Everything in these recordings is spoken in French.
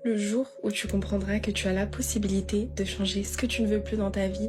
Le jour où tu comprendras que tu as la possibilité de changer ce que tu ne veux plus dans ta vie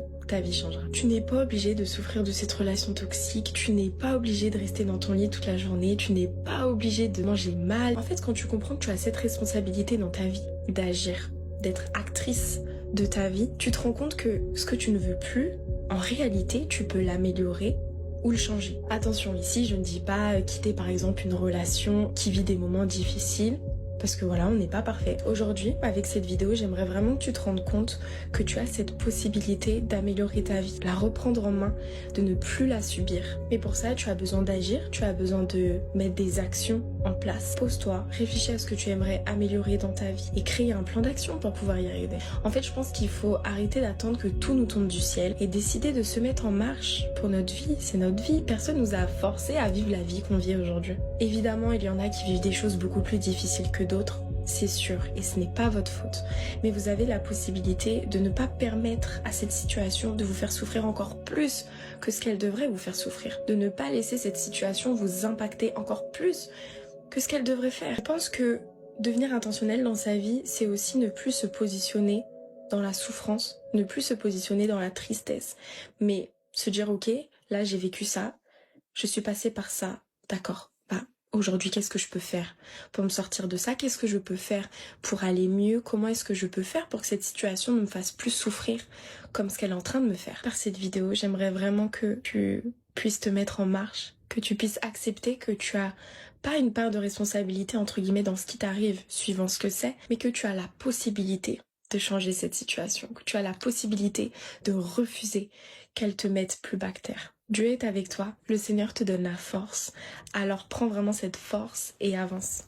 changera. Tu n'es pas obligé de souffrir de cette relation toxique, tu n'es pas obligé de rester dans ton lit toute la journée, tu n'es pas obligé de manger mal. En fait, quand tu comprends que tu as cette responsabilité dans ta vie, d'agir, d'être actrice de ta vie, tu te rends compte que ce que tu ne veux plus, en réalité, tu peux l'améliorer ou le changer. Attention, ici, je ne dis pas quitter par exemple une relation qui vit des moments difficiles, parce que voilà, on n'est pas parfait. Aujourd'hui, avec cette vidéo, j'aimerais vraiment que tu te rendes compte que tu as cette possibilité d'améliorer ta vie, la reprendre en main, de ne plus la subir. Mais pour ça, tu as besoin d'agir, tu as besoin de mettre des actions en place. Pose-toi, réfléchis à ce que tu aimerais améliorer dans ta vie et crée un plan d'action pour pouvoir y arriver. En fait, je pense qu'il faut arrêter d'attendre que tout nous tombe du ciel et décider de se mettre en marche pour notre vie. C'est notre vie. Personne nous a forcé à vivre la vie qu'on vit aujourd'hui. Évidemment, il y en a qui vivent des choses beaucoup plus difficiles que d'autres, c'est sûr, et ce n'est pas votre faute. Mais vous avez la possibilité de ne pas permettre à cette situation de vous faire souffrir encore plus que ce qu'elle devrait vous faire souffrir. De ne pas laisser cette situation vous impacter encore plus que ce qu'elle devrait faire. Je pense que devenir intentionnel dans sa vie, c'est aussi ne plus se positionner dans la souffrance, ne plus se positionner dans la tristesse, mais se dire ok, là j'ai vécu ça, je suis passée par ça, d'accord. Aujourd'hui, qu'est-ce que je peux faire pour me sortir de ça? Qu'est-ce que je peux faire pour aller mieux? Comment est-ce que je peux faire pour que cette situation ne me fasse plus souffrir comme ce qu'elle est en train de me faire? Par cette vidéo, j'aimerais vraiment que tu puisses te mettre en marche, que tu puisses accepter que tu as pas une part de responsabilité entre guillemets dans ce qui t'arrive, suivant ce que c'est, mais que tu as la possibilité de changer cette situation, que tu as la possibilité de refuser qu'elle te mette plus bas que terre. Dieu est avec toi, le Seigneur te donne la force, alors prends vraiment cette force et avance.